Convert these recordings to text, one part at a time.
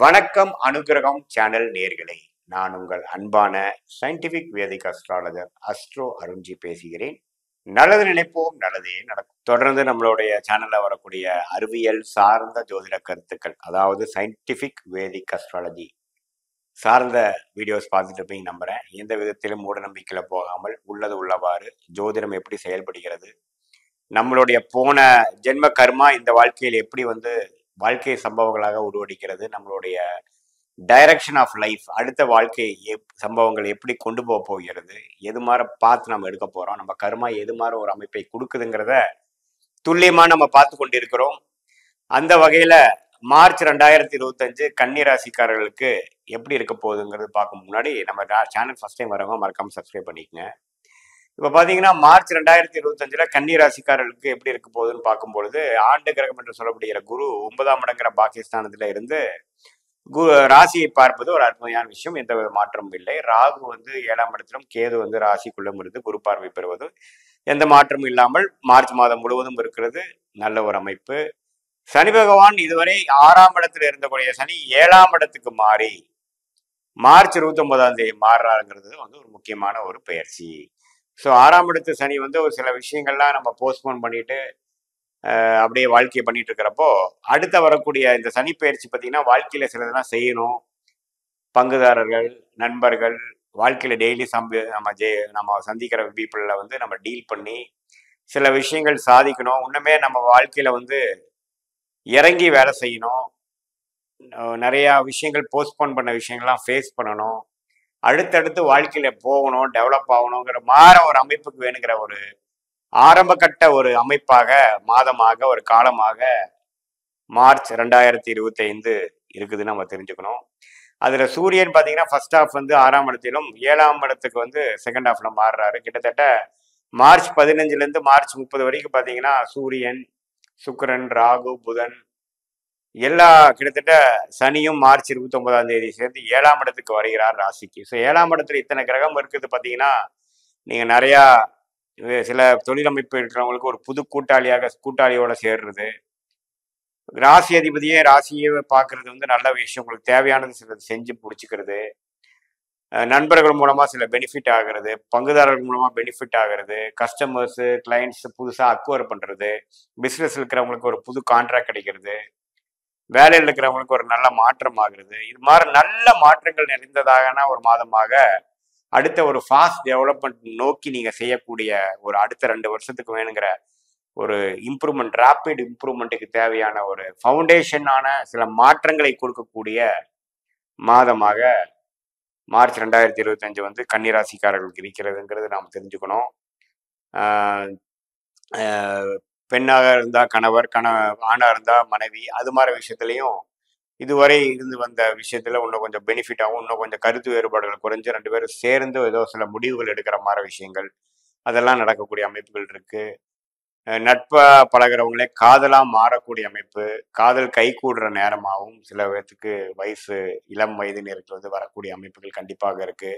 வணக்கம் அனுகிரகம் சேனல் நேர்களே, நான் உங்கள் அன்பான சயின்டிபிக் வேதிக் அஸ்ட்ராலஜர் அஸ்ட்ரோ அருண்ஜி பேசுகிறேன். நல்லது நினைப்போம், நல்லதே நடக்கும். தொடர்ந்து நம்மளுடைய சேனல்ல வரக்கூடிய அறிவியல் சார்ந்த ஜோதிட கருத்துக்கள், அதாவது சயின்டிபிக் வேதிக் அஸ்ட்ராலஜி சார்ந்த வீடியோஸ் பார்த்துட்டு இருப்பீங்க நம்புறேன். எந்த விதத்திலும் மூட நம்பிக்கையில போகாமல் உள்ளது உள்ளவாறு ஜோதிடம் எப்படி செயல்படுகிறது, நம்மளுடைய போன ஜென்ம கர்மா இந்த வாழ்க்கையில் எப்படி வாழ்க்கை சம்பவங்களாக உருவடிக்கிறது, நம்மளுடைய டைரக்ஷன் ஆஃப் லைஃப் அடுத்த வாழ்க்கை சம்பவங்கள் எப்படி கொண்டு போக போகிறது, எது மாதிரி பார்த்து நம்ம எடுக்க போறோம், நம்ம கர்மா எது மாதிரி ஒரு அமைப்பை கொடுக்குதுங்கிறத துல்லியமா நம்ம பார்த்து கொண்டிருக்கிறோம். அந்த வகையில மார்ச் 2025 கன்னி ராசிக்காரர்களுக்கு எப்படி இருக்க போகுதுங்கிறது பார்க்க முன்னாடி நம்ம சேனல் ஃபர்ஸ்ட் டைம் வரவங்க மறக்காம சப்ஸ்கிரைப் பண்ணிக்கங்க. இப்ப பாத்தீங்கன்னா மார்ச் 2025 கன்னி ராசிக்காரர்களுக்கு எப்படி இருக்க போகுதுன்னு பார்க்கும்பொழுது, ஆண்டு கிரகம் என்று சொல்லப்படுகிற குரு 9ஆம் இடங்கிற பாகிஸ்தானத்துல இருந்து ராசியை பார்ப்பது ஒரு அருமையான விஷயம். எந்த வித மாற்றமும் இல்லை. ராகு 7ஆம் இடத்திலும், கேது ராசிக்குள்ளும் இருந்து குரு பார்வை பெறுவது எந்த மாற்றமும் இல்லாமல் மார்ச் மாதம் முழுவதும் இருக்கிறது. நல்ல ஒரு அமைப்பு. சனி பகவான் இதுவரை 6ஆம் இடத்துல இருந்தக்கூடிய சனி 7ஆம் இடத்துக்கு மாறி மார்ச் 29ஆம் தேதி மாறுறாருங்கிறது ஒரு முக்கியமான ஒரு பயிற்சி. ஸோ 6ஆம் இடத்து சனி ஒரு சில விஷயங்கள்லாம் நம்ம போஸ்ட்போன் பண்ணிட்டு அப்படியே வாழ்க்கையை பண்ணிட்டு இருக்கிறப்போ, அடுத்த வரக்கூடிய இந்த சனி பயிற்சி பார்த்தீங்கன்னா வாழ்க்கையில சிலதெல்லாம் செய்யணும். பங்குதாரர்கள், நண்பர்கள், வாழ்க்கையில டெய்லி நம்ம சந்திக்கிற பீப்புளில் நம்ம டீல் பண்ணி சில விஷயங்கள் சாதிக்கணும். இன்னுமே நம்ம வாழ்க்கையில இறங்கி வேலை செய்யணும். நிறைய விஷயங்கள் போஸ்ட்போன் பண்ண விஷயங்கள்லாம் ஃபேஸ் பண்ணணும். அடுத்தடுத்து வாழ்க்கையில போகணும், டெவலப் ஆகணுங்கிற மாற ஒரு அமைப்புக்கு வேணுங்கிற ஒரு ஆரம்ப கட்ட ஒரு அமைப்பாக, மாதமாக, ஒரு காலமாக மார்ச் 2025 இருக்குதுன்னு நம்ம தெரிஞ்சுக்கணும். அதுல சூரியன் பார்த்தீங்கன்னா ஃபர்ஸ்ட் ஹாஃப் 6ஆம் இடத்திலும் 7ஆம் இடத்துக்கு செகண்ட் ஹாஃப்ல மாறுறாரு. கிட்டத்தட்ட மார்ச் 15ல இருந்து மார்ச் 30 வரைக்கும் பார்த்தீங்கன்னா சூரியன், சுக்கிரன், ராகு, புதன் எல்லா கிட்டத்தட்ட சனியும் மார்ச் 29ஆம் தேதி சேர்ந்து 7ஆம் இடத்துக்கு வருகிறார் ராசிக்கு. ஸோ 7ஆம் இடத்துல இத்தனை கிரகம் இருக்குது பார்த்தீங்கன்னா, நீங்க நிறையா சில தொழிலமைப்பு இருக்கிறவங்களுக்கு ஒரு புது கூட்டாளியோட சேர்றது, ராசி அதிபதியே ராசியை பார்க்கறது நல்ல விஷயம். உங்களுக்கு தேவையானது சில செஞ்சு பிடிச்சிக்கிறது, நண்பர்கள் மூலமா சில பெனிஃபிட் ஆகிறது, பங்குதாரர்கள் மூலமா பெனிஃபிட் ஆகிறது, கஸ்டமர்ஸ், கிளைண்ட்ஸ் புதுசா அக்வயர் பண்றது, பிசினஸ் இருக்கிறவங்களுக்கு ஒரு புது கான்ட்ராக்ட் கிடைக்கிறது, வேலையில் இருக்கிறவங்களுக்கு ஒரு நல்ல மாற்றம் ஆகுறது. இது மாதிரி நல்ல மாற்றங்கள் நிறைந்ததான ஒரு மாதமாக அடுத்த ஒரு ஃபாஸ்ட் டெவலப்மெண்ட் நோக்கி நீங்க செய்யக்கூடிய ஒரு அடுத்த 2 வருஷத்துக்கு வேணுங்கிற ஒரு இம்ப்ரூவ்மெண்ட், ரேபிட் இம்ப்ரூவ்மெண்ட்டுக்கு தேவையான ஒரு ஃபவுண்டேஷனான சில மாற்றங்களை கொடுக்கக்கூடிய மாதமாக மார்ச் 2025 கன்னிராசிக்காரர்களுக்கு இருக்கிறதுங்கிறது நாம் தெரிஞ்சுக்கணும். பெண்ணாக இருந்தா கணவர், ஆணா இருந்தா மனைவி, அது மாதிரி விஷயத்துலையும் இதுவரை இருந்து வந்த விஷயத்துல இன்னும் கொஞ்சம் பெனிஃபிட் ஆகும். இன்னும் கொஞ்சம் கருத்து வேறுபாடுகள் குறைஞ்சு 2 பேரும் சேர்ந்து ஏதோ சில முடிவுகள் எடுக்கிற மாதிரி விஷயங்கள் அதெல்லாம் நடக்கக்கூடிய அமைப்புகள் இருக்கு. நட்பா பழகிறவங்களே காதலா மாறக்கூடிய அமைப்பு, காதல் கை கூடுற நேரமாகவும் சில பேர்த்துக்கு இளம் வயதினருக்கு வரக்கூடிய அமைப்புகள் கண்டிப்பாக இருக்கு.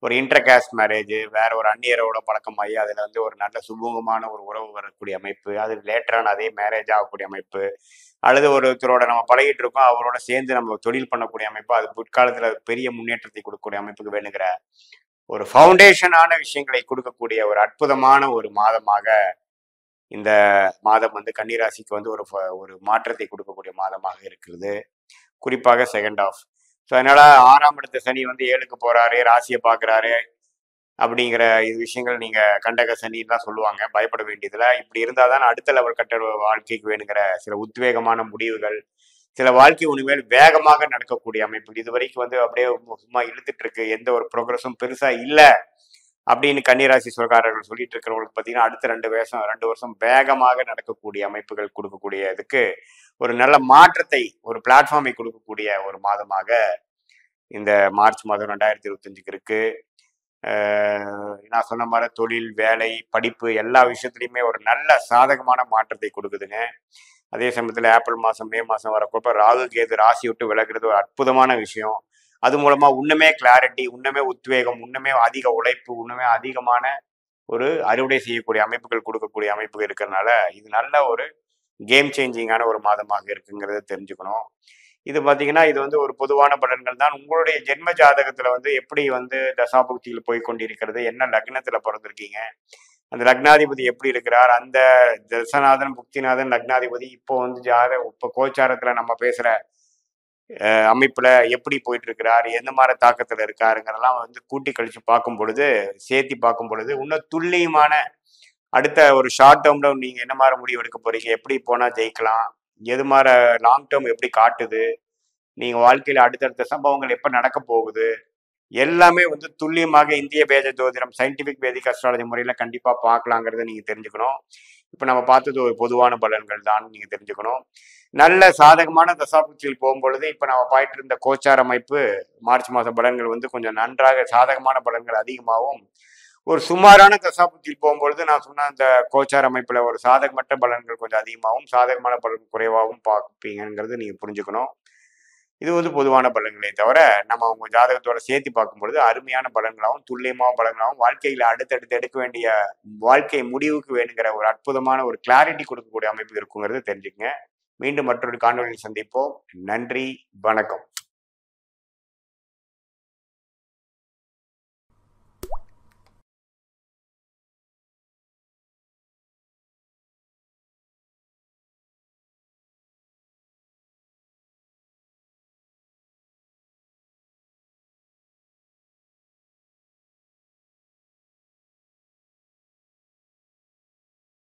ஒரு இன்டர்காஸ்ட் மேரேஜ், வேற ஒரு அந்நியரோட பழக்கமாகி அதுல ஒரு நல்ல சுமூகமான ஒரு உறவு வரக்கூடிய அமைப்பு, அது லேட்டரான அதே மேரேஜ் ஆகக்கூடிய அமைப்பு, அல்லது ஒருத்தரோட நம்ம பழகிட்டு இருக்கோம் அவரோட சேர்ந்து நம்ம தொழில் பண்ணக்கூடிய அமைப்பு, அது பிற்காலத்துல பெரிய முன்னேற்றத்தை கொடுக்கக்கூடிய அமைப்புக்கு வேணுங்கிற ஒரு ஃபவுண்டேஷனான விஷயங்களை கொடுக்கக்கூடிய ஒரு அற்புதமான ஒரு மாதமாக இந்த மாதம் கன்னிராசிக்கு ஒரு மாற்றத்தை கொடுக்கக்கூடிய மாதமாக இருக்கிறது. குறிப்பாக செகண்ட் ஆஃப். ஸோ அதனால 6ஆம் இடத்து சனி 7க்கு போறாரு, ராசியை பார்க்குறாரு அப்படிங்கிற இது விஷயங்கள் நீங்க கண்டக சனின்னு தான் சொல்லுவாங்க. பயப்பட வேண்டியதுல இப்படி இருந்தால் தான் அடுத்த லெவல் கட்ட வாழ்க்கைக்கு வேணுங்கிற சில உத்வேகமான முடிவுகள், சில வாழ்க்கை உண்மையில் வேகமாக நடக்கக்கூடிய அமைப்பு. இது வரைக்கும் அப்படியே சும்மா இழுத்துட்டு இருக்கு, எந்த ஒரு ப்ரோக்ரஸும் பெருசா இல்லை அப்படின்னு கன்னிராசி சொல்காரர்கள் சொல்லிட்டு இருக்கிறவங்களுக்கு பார்த்தீங்கன்னா அடுத்த 2 வருஷம் வேகமாக நடக்கக்கூடிய அமைப்புகள் கொடுக்கக்கூடிய இதுக்கு ஒரு நல்ல மாற்றத்தை, ஒரு பிளாட்ஃபார்மை கொடுக்கக்கூடிய ஒரு மாதமாக இந்த மார்ச் மாதம் 2025 இருக்கு. நான் சொன்ன மாதிரி தொழில், வேலை, படிப்பு எல்லா விஷயத்துலையுமே ஒரு நல்ல சாதகமான மாற்றத்தை கொடுக்குதுங்க. அதே சமயத்தில் ஏப்ரல் மாதம், மே மாதம் வரப்போ ராகு கேது ராசி விட்டு விலகிறது ஒரு அற்புதமான விஷயம். அது மூலமா இன்னுமே கிளாரிட்டி, இன்னுமே உத்வேகம், இன்னுமே அதிக உழைப்பு, இன்னுமே அதிகமான ஒரு அறுவடை செய்யக்கூடிய அமைப்புகள் கொடுக்கக்கூடிய அமைப்புகள் இருக்கிறதுனால இது நல்ல ஒரு கேம் சேஞ்சிங்கான ஒரு மாதமாக இருக்குங்கிறத தெரிஞ்சுக்கணும். இது பார்த்தீங்கன்னா, இது வந்து ஒரு பொதுவான பலன்கள் தான். உங்களுடைய ஜென்ம ஜாதகத்துல வந்து எப்படி வந்து தசாபுக்திகள் போய் கொண்டிருக்கிறது? என்ன லக்னத்துல பொறந்திருக்கீங்க? அந்த லக்னாதிபதி எப்படி இருக்கிறார்? அந்த தசநாதன், புக்திநாதன், லக்னாதிபதி இப்போ வந்து இப்போ கோச்சாரத்துல நம்ம பேசுற அமைப்புல எப்படி போயிட்டு இருக்கிறார்? எந்த மாரி தாக்கத்துல இருக்காருங்கிறதெல்லாம் வந்து கூட்டி கழிச்சு பார்க்கும் பொழுது, சேர்த்தி பார்க்கும் பொழுது, இன்னும் துல்லியமான அடுத்த ஒரு ஷார்ட் டேர்ம்ல நீங்க என்ன மாரி முடிவு எடுக்க போறீங்க? எப்படி போனா ஜெயிக்கலாம்? எது மாரி லாங் டேர்ம் எப்படி காட்டுது? நீங்க வாழ்க்கையில அடுத்தடுத்த சம்பவங்கள் எப்ப நடக்க போகுது? எல்லாமே வந்து துல்லியமாக இந்திய பேஜ ஜோதிடம், சயின்டிபிக் வேதிக் அஸ்ட்ராலஜி முறையில கண்டிப்பா பார்க்கலாங்கிறத நீங்க தெரிஞ்சுக்கணும். இப்ப நம்ம பார்த்தது ஒரு பொதுவான பலன்கள் தான் நீங்க தெரிஞ்சுக்கணும். நல்ல சாதகமான தசாபுக்தியில் போகும்பொழுது, இப்ப நம்ம பாயிட்டு இருந்த கோச்சார அமைப்பு மார்ச் மாச பலன்கள் வந்து கொஞ்சம் நன்றாக சாதகமான பலன்கள் அதிகமாகவும், ஒரு சுமாரான தசாபுக்தியில் போகும்பொழுது நான் சொன்ன அந்த கோச்சார அமைப்புல ஒரு சாதகமற்ற பலன்கள் கொஞ்சம் அதிகமாகவும், சாதகமான பலன் குறைவாகவும் பார்ப்பீங்கங்கிறது நீங்க புரிஞ்சுக்கணும். இது வந்து பொதுவான பலன்களே தவிர, நம்ம உங்க ஜாதகத்தோட சேர்த்து பார்க்கும்பொழுது, அருமையான பலன்களாகவும், துல்லியமான பலன்களாகவும், வாழ்க்கையில அடுத்தடுத்து எடுக்க வேண்டிய வாழ்க்கை முடிவுக்கு வேணுங்கிற ஒரு அற்புதமான ஒரு கிளாரிட்டி கொடுக்கக்கூடிய அமைப்பு இருக்குங்கிறத தெரிஞ்சுக்கங்க. மீண்டும் மற்றொரு காணொளியில் சந்திப்போம். நன்றி, வணக்கம்.